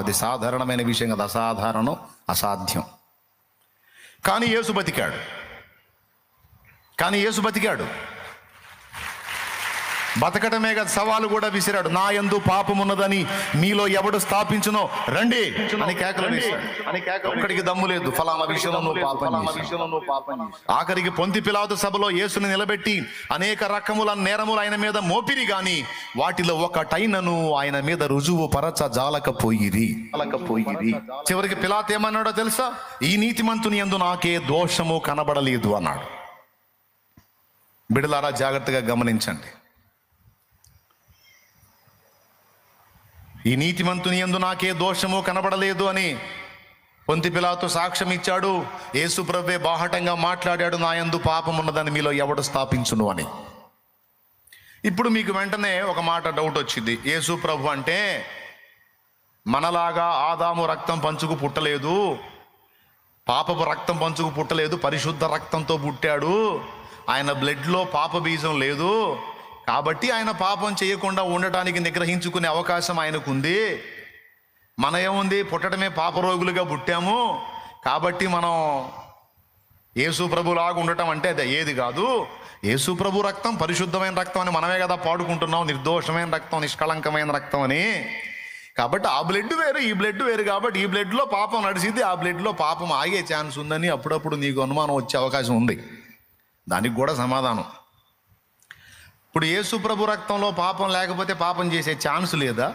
అది సాధారణమైన విషయం కదా, అసాధారణం, అసాధ్యం. కానీ యేసు బతికాడు. బతకటమే కదా సవాలు కూడా విసిరాడు. నా యందు పాపమున్నదని మీలో ఎవడు స్థాపించునో రండి అని కేకలు వేశాడు. ఒక్కడికి దమ్ము లేదు, ఫలానా విషయంలో నువ్వు పాపం. ఆఖరికి పొంతి పిలాతు సభలో యేసుని నిలబెట్టి అనేక రకముల నేరములు ఆయన మీద మోపిరి గాని వాటిలో ఒకటైనను ఆయన మీద రుజువు పరచ జాలకపోయిరి. చివరికి పిలాతు ఏమన్నాడో తెలుసా? ఈ నీతిమంతుని యందు నాకే దోషము కనబడలేదు అన్నాడు. బిడ్డలారా, జాగ్రత్తగా గమనించండి. ఈ నీతిమంతుని యందు నాకే దోషము కనబడలేదు అని పొంతి పిలాతు సాక్ష్యం ఇచ్చాడు. యేసు ప్రభువే బాహటంగా మాట్లాడాడు, నా యందు పాపం ఉన్నదని మీలో ఎవడు స్థాపించును అని. ఇప్పుడు మీకు వెంటనే ఒక మాట డౌట్ వచ్చింది. యేసు ప్రభు అంటే మనలాగా ఆదాము రక్తం పంచుకు పుట్టలేదు, పాపపు రక్తం పంచుకు పుట్టలేదు, పరిశుద్ధ రక్తంతో పుట్టాడు. ఆయన బ్లడ్లో పాప బీజం లేదు, కాబట్టి ఆయన పాపం చేయకుండా ఉండటానికి నిగ్రహించుకునే అవకాశం ఆయనకుంది. మన ఏముంది, పుట్టడమే పాపరోగులుగా పుట్టాము, కాబట్టి మనం యేసు ప్రభులాగా ఉండటం అంటే అది ఏది కాదు. యేసు ప్రభు రక్తం పరిశుద్ధమైన రక్తం అని మనమే కదా పాడుకుంటున్నాం, నిర్దోషమైన రక్తం, నిష్కళంకమైన రక్తం అని. కాబట్టి ఆ బ్లడ్ వేరు, ఈ బ్లడ్ వేరు. కాబట్టి ఈ బ్లడ్లో పాపం నడిచింది, ఆ బ్లడ్లో పాపం ఆగే ఛాన్స్ ఉందని అప్పుడప్పుడు నీకు అనుమానం వచ్చే అవకాశం ఉంది. దానికి కూడా సమాధానం. ఇప్పుడు యేసు ప్రభు రక్తంలో పాపం లేకపోతే పాపం చేసే ఛాన్స్ లేదా?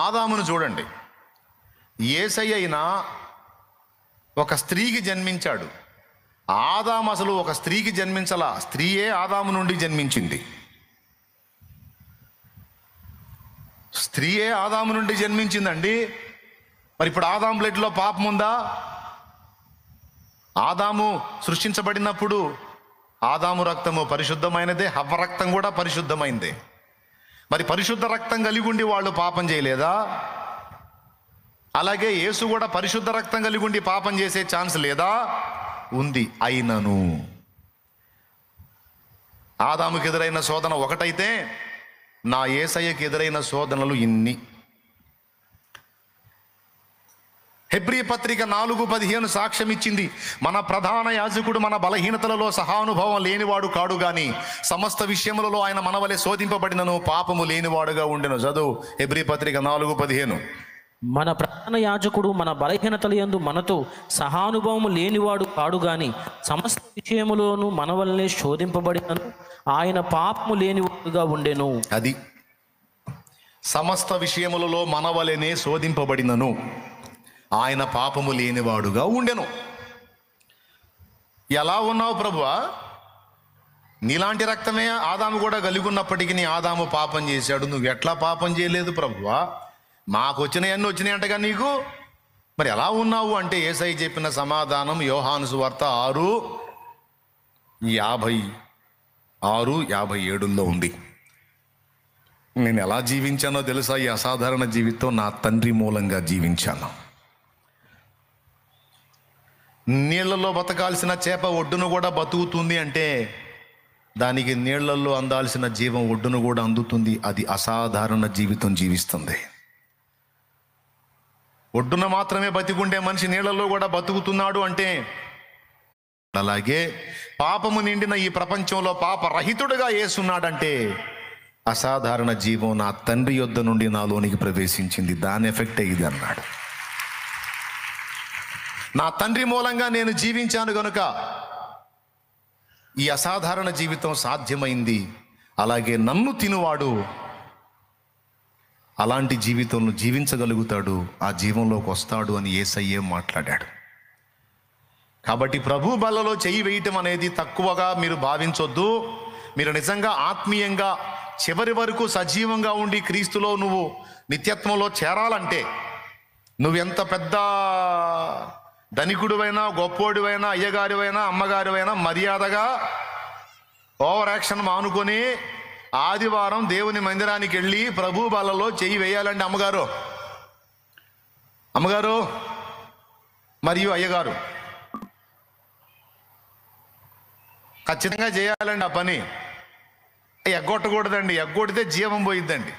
ఆదామును చూడండి. యేసయ్య అయినా ఒక స్త్రీకి జన్మించాడు. ఆదాము అసలు ఒక స్త్రీకి జన్మించలా, స్త్రీయే ఆదాము నుండి జన్మించింది. స్త్రీయే ఆదాము నుండి జన్మించిందండి. మరి ఇప్పుడు ఆదాము బ్లడ్లో పాపం ఉందా? ఆదాము సృష్టించబడినప్పుడు ఆదాము రక్తము పరిశుద్ధమైనదే, హవ్వ రక్తం కూడా పరిశుద్ధమైందే. మరి పరిశుద్ధ రక్తం కలిగి ఉండి వాళ్ళు పాపం చేయలేదా? అలాగే యేసు కూడా పరిశుద్ధ రక్తం కలిగి ఉండి పాపం చేసే ఛాన్స్ లేదా? ఉంది. అయినను ఆదాముకి ఎదురైన శోధన ఒకటైతే నా యేసయ్యకి ఎదురైన శోధనలు ఇన్ని. హెబ్రీ పత్రిక 4:15 సాక్ష్యం ఇచ్చింది. మన ప్రధాన యాజకుడు మన బలహీనతలలో సహానుభవం లేనివాడు కాడు గాని సమస్త విషయములలో ఆయన మనవలే శోధింపబడినను పాపము లేనివాడుగా ఉండెను. చదువు హెబ్రీ పత్రిక 4:15. మన ప్రధాన యాజకుడు మన బలహీనతల యందు మనతో సహానుభవము లేనివాడు కాడు గాని సమస్త విషయములోను మన వల్లనే శోధింపబడినను ఆయన పాపము లేనివాడుగా ఉండెను. అది సమస్త విషయములలో మన వలెనే శోధింపబడినను ఆయన పాపము లేనివాడుగా ఉండెను. ఎలా ఉన్నావు ప్రభువా? నీలాంటి రక్తమే ఆదాము కూడా కలిగి ఉన్నప్పటికీ నీ ఆదాము పాపం చేశాడు, నువ్వు ఎట్లా పాపం చేయలేదు ప్రభువా? మాకు వచ్చినాయన్నీ వచ్చినాయంటగా నీకు, మరి ఎలా ఉన్నావు అంటే యేసయ్య చెప్పిన సమాధానం యోహాను సువార్త 6:56-57 ఉంది. నేను ఎలా జీవించానో తెలుసా? ఈ అసాధారణ జీవితం నా తండ్రి మూలంగా జీవించాను. నీళ్లలో బతకాల్సిన చేప ఒడ్డును కూడా బతుకుతుంది అంటే దానికి నీళ్లలో అందాల్సిన జీవం ఒడ్డును కూడా అందుతుంది. అది అసాధారణ జీవితం జీవిస్తుంది. ఒడ్డున మాత్రమే బతికుండే మనిషి నీళ్లలో కూడా బతుకుతున్నాడు అంటే, అలాగే పాపము నిండిన ఈ ప్రపంచంలో పాపరహితుడుగా యేసున్నాడంటే అసాధారణ జీవం నా తండ్రి యొద్ద నుండి నాలోనికి ప్రవేశించింది, దాని ఎఫెక్టే ఇది అన్నాడు. నా తండ్రి మూలంగా నేను జీవించాను గనుక ఈ అసాధారణ జీవితం సాధ్యమైంది. అలాగే నన్ను తినువాడు అలాంటి జీవితంలో జీవించగలుగుతాడు, ఆ జీవంలోకి వస్తాడు అని యేసయ్యే మాట్లాడాడు. కాబట్టి ప్రభు బల్లలో చెయ్యి వేయటం అనేది తక్కువగా మీరు భావించొద్దు. మీరు నిజంగా ఆత్మీయంగా చివరి వరకు సజీవంగా ఉండి క్రీస్తులో నువ్వు నిత్యత్వంలో చేరాలంటే, నువ్వెంత పెద్ద ధనికుడివైనా, గొప్పోడివైనా, అయ్యగారివైనా, అమ్మగారివైనా మర్యాదగా ఓవర్ యాక్షన్ మానుకొని ఆదివారం దేవుని మందిరానికి వెళ్ళి ప్రభు బలలో చెయ్యి వేయాలండి. అమ్మగారు మరియు అయ్యగారు ఖచ్చితంగా చేయాలండి ఆ పని. ఎగ్గొట్టకూడదండి, ఎగ్గొడితే జీవం పోయిద్దండి.